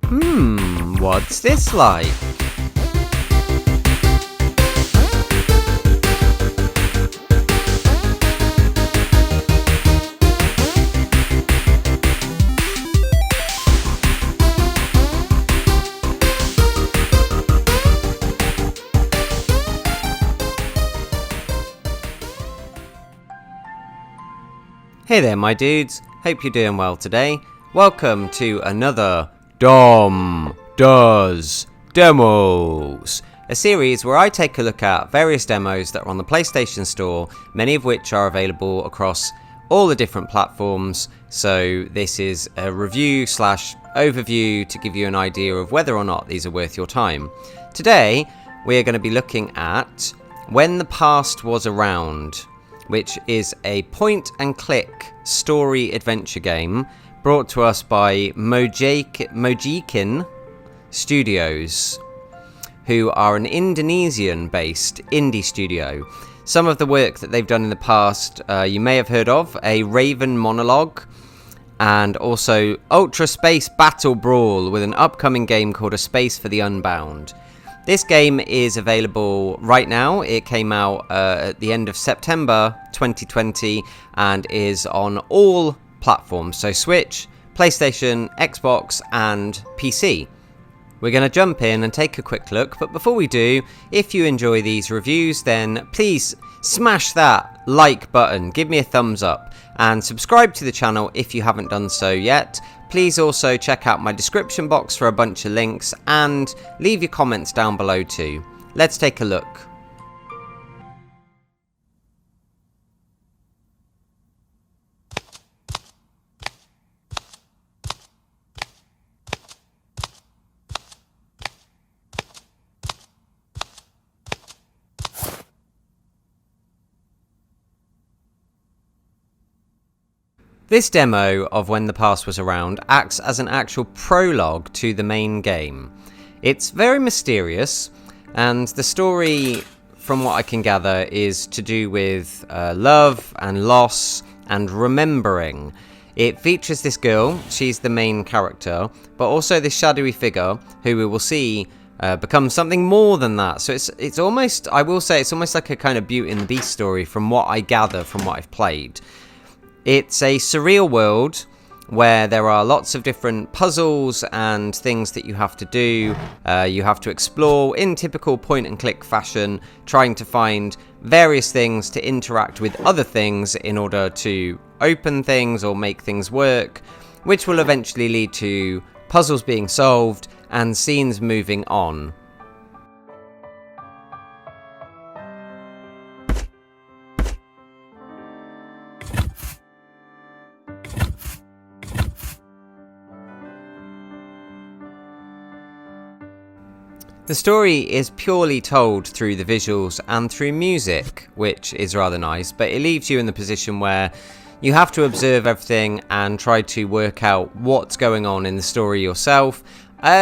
What's this like? Hey there my dudes, hope you're doing well today. Welcome to another Dom Does Demos, a series where I take a look at various demos that are on the PlayStation Store, many of which are available across all the different platforms. So this is a review slash overview to give you an idea of whether or not these are worth your time. Today we are going to be looking at When the Past Was Around, which is a point-and-click story adventure game brought to us by Mojikin Studios, who are an Indonesian-based indie studio. Some of the work that they've done in the past you may have heard of, A Raven Monologue, and also Ultra Space Battle Brawl, with an upcoming game called A Space for the Unbound. This game is available right now. It came out at the end of September 2020 and is on all platforms, so Switch, PlayStation, Xbox and PC. We're going to jump in and take a quick look, but before we do, if you enjoy these reviews, then please smash that like button, give me a thumbs up, and subscribe to the channel if you haven't done so yet. Please also check out my description box for a bunch of links and leave your comments down below too. Let's take a look. This demo of When the Past Was Around acts as an actual prologue to the main game. It's very mysterious, and the story, from what I can gather, is to do with love and loss and remembering. It features this girl, she's the main character, but also this shadowy figure who we will see become something more than that. So it's almost, I will say, it's almost like a kind of Beauty and the Beast story from what I gather from what I've played. It's a surreal world where there are lots of different puzzles and things that you have to do. You have to explore in typical point-and-click fashion, trying to find various things to interact with other things in order to open things or make things work, which will eventually lead to puzzles being solved and scenes moving on. The story is purely told through the visuals and through music, which is rather nice, but it leaves you in the position where you have to observe everything and try to work out what's going on in the story yourself.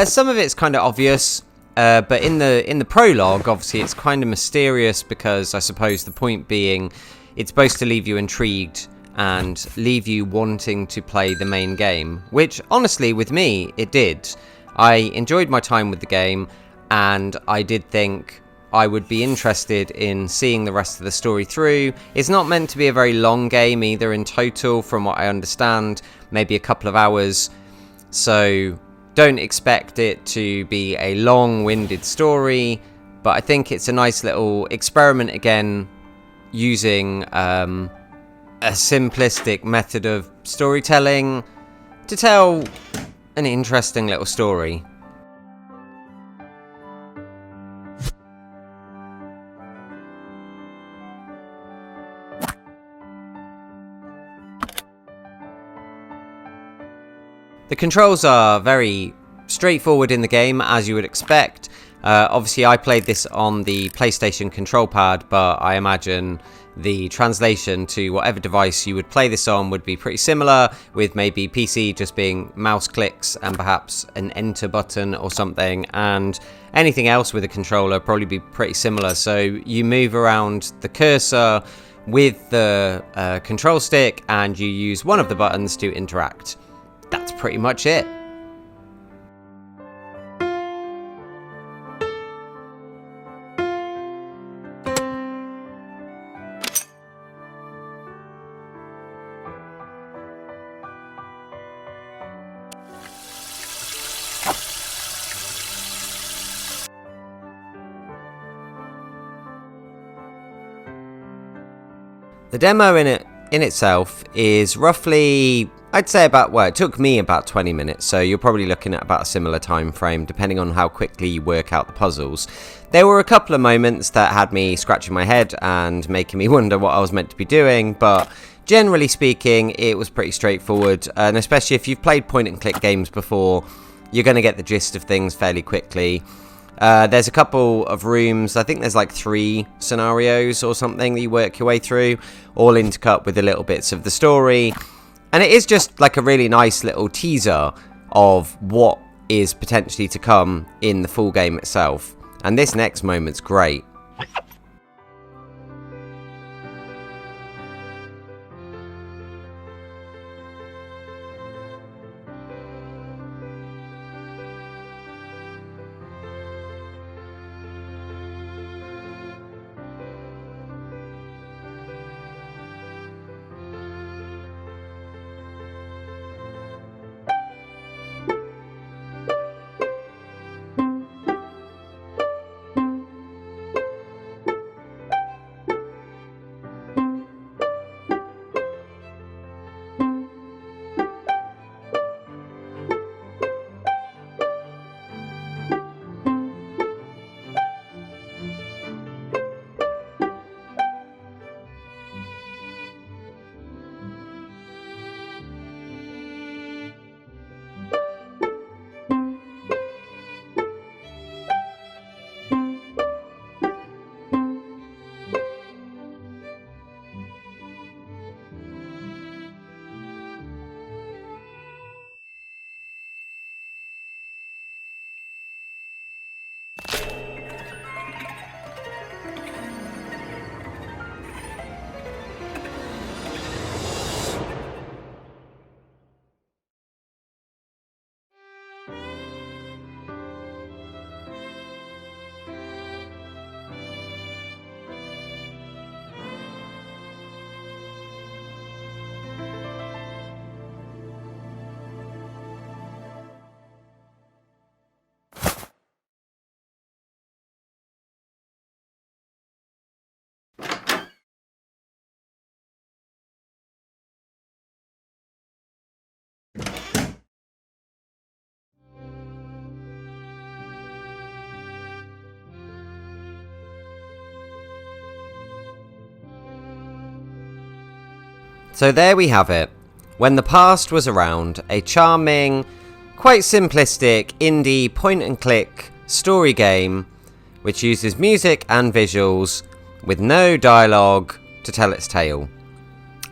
Some of it's kind of obvious, but in the prologue, obviously it's kind of mysterious, because I suppose the point being it's supposed to leave you intrigued and leave you wanting to play the main game, which honestly with me it did. I enjoyed my time with the game, and I did think I would be interested in seeing the rest of the story through. It's not meant to be a very long game either in total, from what I understand, maybe a couple of hours, so don't expect it to be a long-winded story, but I think it's a nice little experiment again, using a simplistic method of storytelling to tell an interesting little story. The controls are very straightforward in the game, as you would expect. Obviously I played this on the PlayStation control pad, but I imagine the translation to whatever device you would play this on would be pretty similar, with maybe PC just being mouse clicks and perhaps an enter button or something, and anything else with a controller probably be pretty similar. So you move around the cursor with the control stick and you use one of the buttons to interact. That's pretty much it. The demo in itself is roughly, I'd say about, well, it took me about 20 minutes, so you're probably looking at about a similar time frame depending on how quickly you work out the puzzles. There were a couple of moments that had me scratching my head and making me wonder what I was meant to be doing, but generally speaking, it was pretty straightforward, and especially if you've played point and click games before, you're going to get the gist of things fairly quickly. There's a couple of rooms, I think there's like 3 scenarios or something that you work your way through, all intercut with the little bits of the story. And it is just like a really nice little teaser of what is potentially to come in the full game itself. And this next moment's great. So there we have it. When the Past Was Around, a charming, quite simplistic indie point and click story game which uses music and visuals with no dialogue to tell its tale.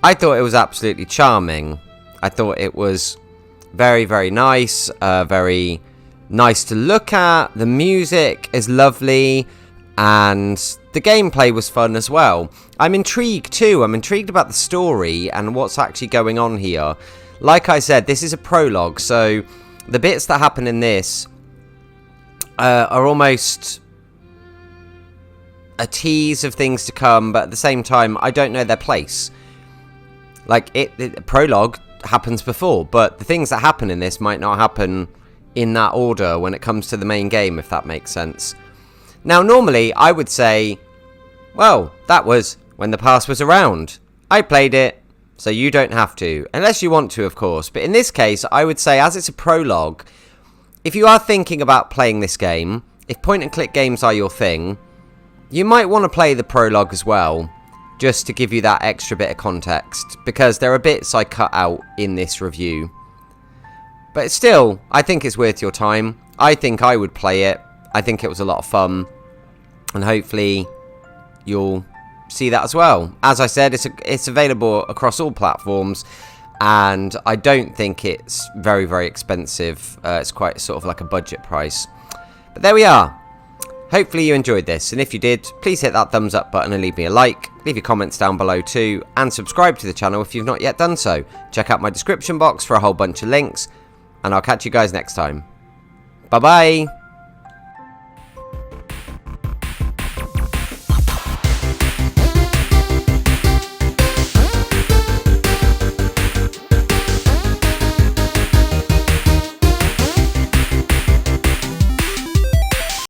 I thought it was absolutely charming. I thought it was very, very nice, very nice to look at. The music is lovely and the gameplay was fun as well. I'm intrigued too. I'm intrigued about the story and what's actually going on here. Like I said, this is a prologue, so the bits that happen in this are almost a tease of things to come, but at the same time, I don't know their place. Like, prologue happens before, but the things that happen in this might not happen in that order when it comes to the main game, if that makes sense. Now, normally, I would say, well, that was When the Past Was Around. I played it, so you don't have to. Unless you want to, of course. But in this case, I would say, as it's a prologue, if you are thinking about playing this game, if point-and-click games are your thing, you might want to play the prologue as well, just to give you that extra bit of context, because there are bits I cut out in this review. But still, I think it's worth your time. I think I would play it. I think it was a lot of fun, and hopefully you'll see that as well. As I said, it's available across all platforms, and I don't think it's very, very expensive. It's quite sort of like a budget price. But there we are. Hopefully you enjoyed this, and if you did, please hit that thumbs up button and leave me a like. Leave your comments down below too, and subscribe to the channel if you've not yet done so. Check out my description box for a whole bunch of links, and I'll catch you guys next time. Bye bye!